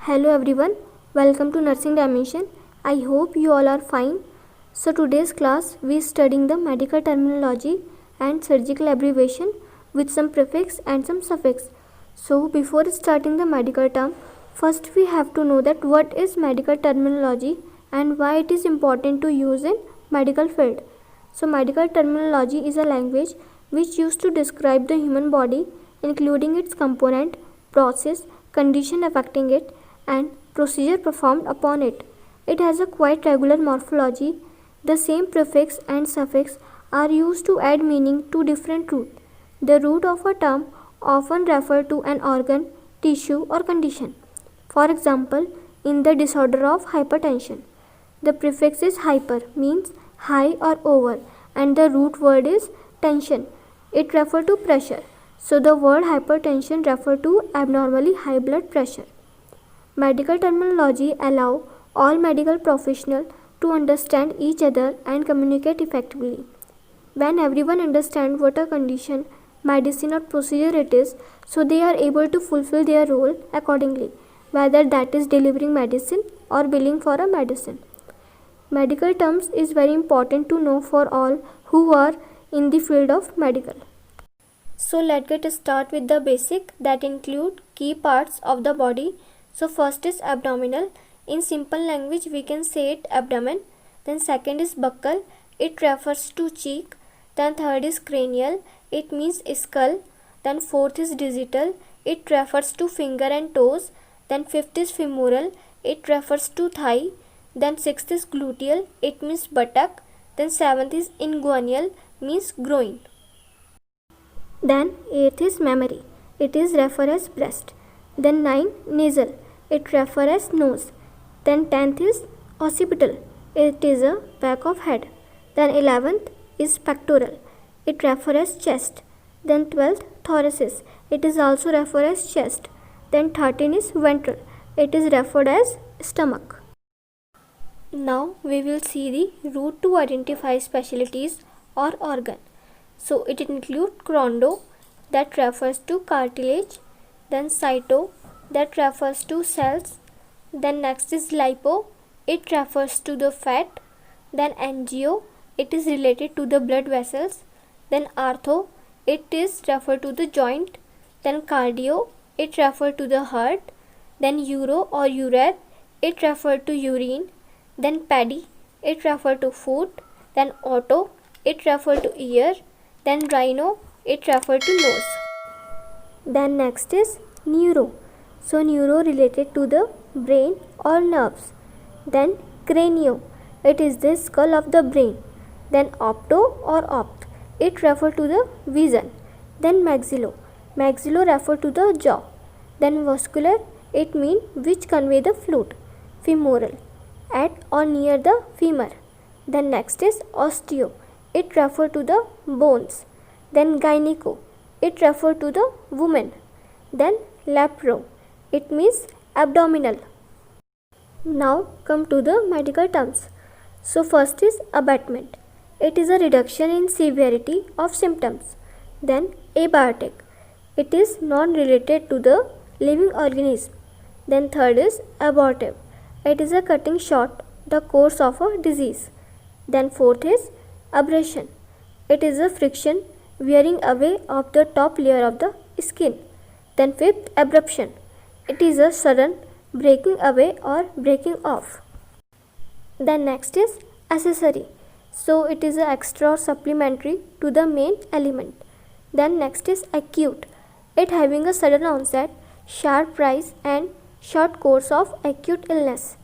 Hello everyone, welcome to Nursing Dimension. I hope you all are fine. So today's class we studying the medical terminology and surgical abbreviation with some prefix and some suffix. So before starting the medical term, first we have to know that what is medical terminology and why it is important to use in medical field. So medical terminology is a language which used to describe the human body including its component, process, condition affecting it and procedure performed upon it. It has a quite regular morphology. The same prefix and suffix are used to add meaning to different roots. The root of a term often refer to an organ, tissue or condition. For example, in the disorder of hypertension, the prefix is hyper means high or over and the root word is tension. It refers to pressure. So the word hypertension refers to abnormally high blood pressure. Medical terminology allow all medical professionals to understand each other and communicate effectively. When everyone understands what a condition, medicine or procedure it is, so they are able to fulfill their role accordingly, whether that is delivering medicine or billing for a medicine. Medical terms is very important to know for all who are in the field of medical. So let's get start with the basic that include key parts of the body. So first is abdominal. In simple language we can say it abdomen. Then second is buccal. It refers to cheek. Then third is cranial. It means skull. Then fourth is digital. It refers to finger and toes. Then fifth is femoral. It refers to thigh. Then sixth is gluteal. It means buttock. Then seventh is inguinal. Means groin. Then eighth is mammary. It is referred as breast. Then 9 nasal. It refers as nose. Then 10th is occipital. It is a back of head. Then 11th is pectoral. It refers as chest. Then 12th thoracic. It is also referred as chest. Then 13 is ventral. It is referred as stomach. Now we will see the route to identify specialties or organ. So it includes chrondo that refers to cartilage. Then cyto that refers to cells. Then next is lipo, it refers to the fat. Then angio, it is related to the blood vessels. Then artho, it is referred to the joint. Then cardio, it refers to the heart. Then uro or ureth, it refers to urine. Then pedi, it refers to foot. Then otto, it refers to ear. Then rhino, it refers to nose. Then next is neuro. So neuro related to the brain or nerves. Then cranio, it is the skull of the brain. Then opto or opt, it refers to the vision. Then maxillo, maxillo refers to the jaw. Then vascular, it means which convey the fluid. Femoral, at or near the femur. Then next is osteo, it refers to the bones. Then gyneco, it refers to the woman. Then lapro, it means abdominal. Now come to the medical terms. So first is abatement. It is a reduction in severity of symptoms. Then abiotic. It is non-related to the living organism. Then third is abortive. It is a cutting short the course of a disease. Then fourth is abrasion. It is a friction wearing away of the top layer of the skin. Then fifth, abruption. It is a sudden breaking away or breaking off. Then next is accessory. So it is a extra or supplementary to the main element. Then next is acute. It having a sudden onset, sharp rise and short course of acute illness.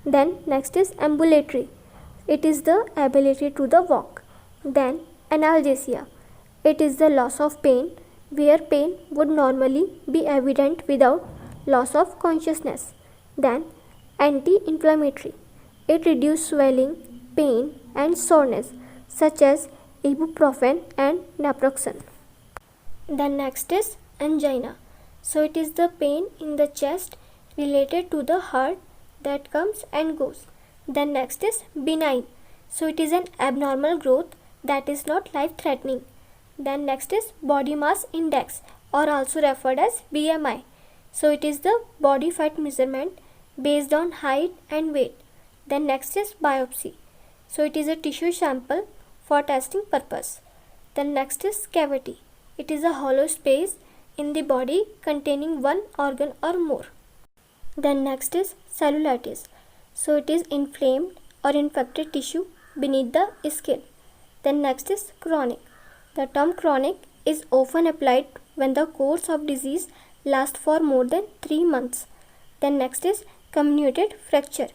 Then next is ambulatory. It is the ability to the walk. Then analgesia. It is the loss of pain where pain would normally be evident without loss of consciousness. Then anti-inflammatory. It reduces swelling, pain and soreness such as ibuprofen and naproxen. Then next is angina. So it is the pain in the chest related to the heart that comes and goes. Then next is benign. So it is an abnormal growth that is not life-threatening. Then next is body mass index or also referred as BMI. So it is the body fat measurement based on height and weight. Then next is biopsy. So it is a tissue sample for testing purpose. Then next is cavity. It is a hollow space in the body containing one organ or more. Then next is cellulitis. So it is inflamed or infected tissue beneath the skin. Then next is chronic. The term chronic is often applied when the course of disease lasts for more than 3 months. Then next is comminuted fracture.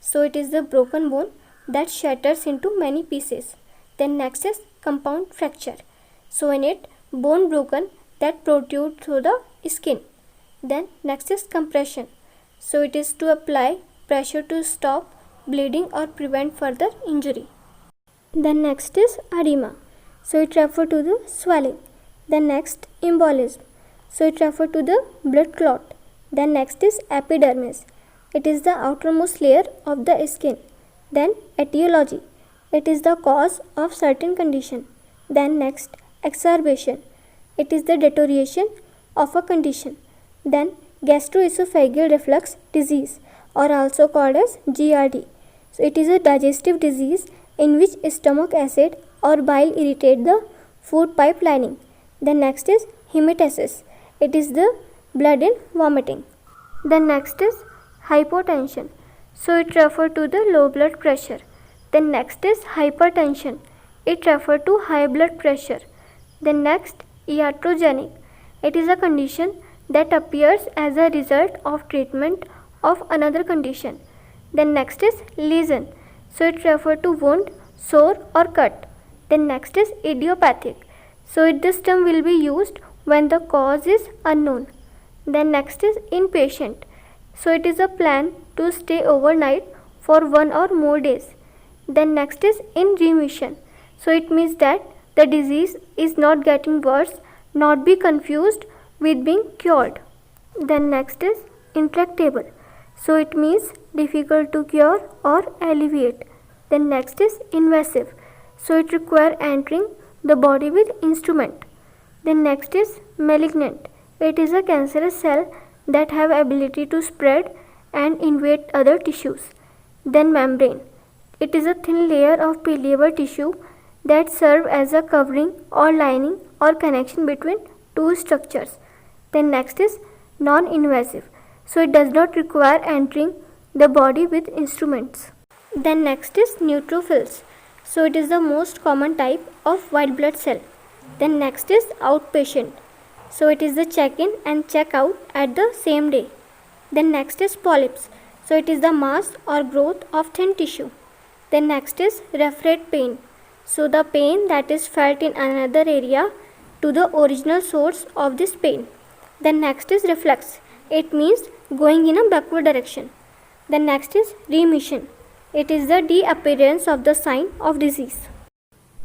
So it is the broken bone that shatters into many pieces. Then next is compound fracture. So in it, bone broken that protrude through the skin. Then next is compression. So it is to apply pressure to stop bleeding or prevent further injury. Then next is edema. So it refers to the swelling. Then next embolism. So it refers to the blood clot. Then next is epidermis. It is the outermost layer of the skin. Then etiology. It is the cause of certain condition. Then next exacerbation. It is the deterioration of a condition. Then gastroesophageal reflux disease, or also called as GRD. So it is a digestive disease in which stomach acid or bile irritate the food pipe lining. Then next is hematemesis. It is the blood in vomiting. Then next is hypotension. So it refers to the low blood pressure. Then next is hypertension. It refers to high blood pressure. Then next, iatrogenic. It is a condition that appears as a result of treatment of another condition. Then next is lesion. So it refers to wound, sore or cut. Then next is idiopathic. So this term will be used when the cause is unknown. Then next is inpatient. So it is a plan to stay overnight for 1 or more days. Then next is in remission. So it means that the disease is not getting worse, not be confused with being cured. Then next is intractable. So it means difficult to cure or alleviate. Then next is invasive. So it requires entering the body with instrument. Then next is malignant. It is a cancerous cell that have ability to spread and invade other tissues. Then membrane. It is a thin layer of permeable tissue that serve as a covering or lining or connection between two structures. Then next is non-invasive. So it does not require entering the body with instruments. Then next is neutrophils. So it is the most common type of white blood cell. Then next is outpatient. So it is the check-in and check-out at the same day. Then next is polyps. So it is the mass or growth of thin tissue. Then next is referred pain. So the pain that is felt in another area to the original source of this pain. Then next is reflux. It means going in a backward direction. Then next is remission. It is the disappearance of the sign of disease.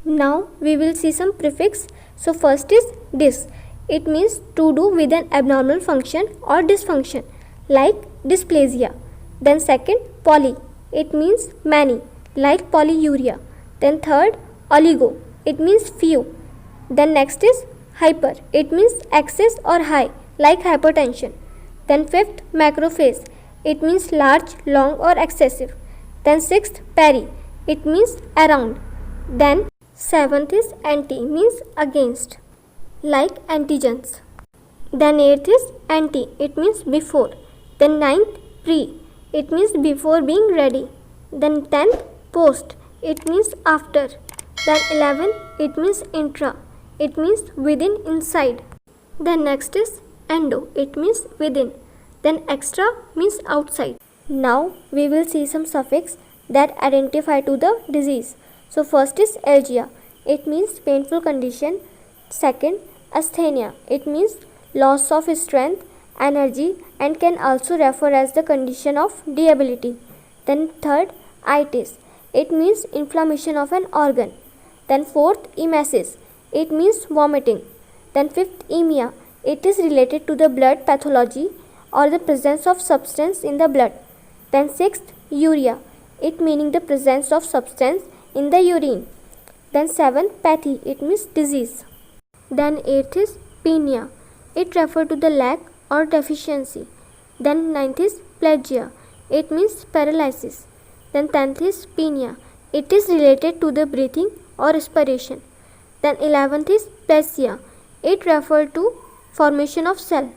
Now we will see some prefix. So first is dis. It means to do with an abnormal function or dysfunction like dysplasia. Then second, poly. It means many like polyuria. Then third, oligo. It means few. Then next is hyper. It means excess or high like hypertension. Then fifth, macrophage. It means large, long or excessive. Then sixth, peri. It means around. Then seventh is anti, means against like antigens. Then eighth is anti. It means before. Then ninth, pre. It means before being ready. Then 10th, post. It means after. Then 11th, it means intra. It means within, inside. Then next is endo. It means within. Then extra means outside. Now we will see some suffix that identify to the disease. So first is algia. It means painful condition. Second, asthenia. It means loss of strength, energy, and can also refer as the condition of disability. Then third, itis. It means inflammation of an organ. Then fourth, emesis. It means vomiting. Then fifth, emia. It is related to the blood pathology or the presence of substance in the blood. Then sixth, urea. It meaning the presence of substance in the urine. Then seventh, pathy. It means disease. Then eighth is penia. It refers to the lack or deficiency. Then ninth is plagia. It means paralysis. Then 10th is pnea. It is related to the breathing or respiration. Then 11th is plesia. It refers to formation of cell.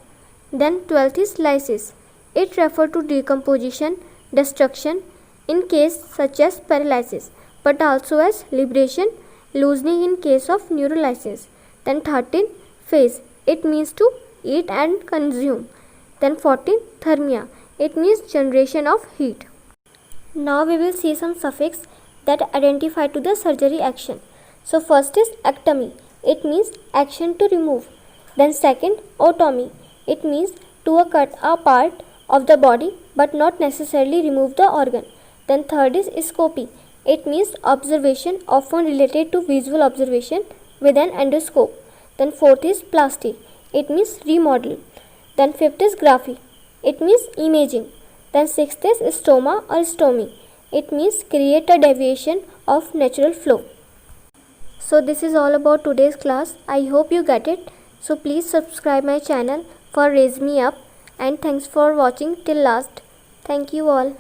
Then 12th is lysis. It refers to decomposition, destruction in case such as paralysis, but also as liberation, loosening in case of neurolysis. Then 13, phase. It means to eat and consume. Then 14, thermia. It means generation of heat. Now we will see some suffix that identify to the surgery action. So first is ectomy. It means action to remove. Then second, otomy. It means to cut a part of the body but not necessarily remove the organ. Then third is scopy. It means observation, often related to visual observation with an endoscope. Then fourth is plasty. It means remodel. Then fifth is graphy. It means imaging. Then sixth is stoma or stomy. It means create a deviation of natural flow. So this is all about today's class. I hope you get it. So please subscribe my channel for Raise Me Up, and thanks for watching till last. Thank you all.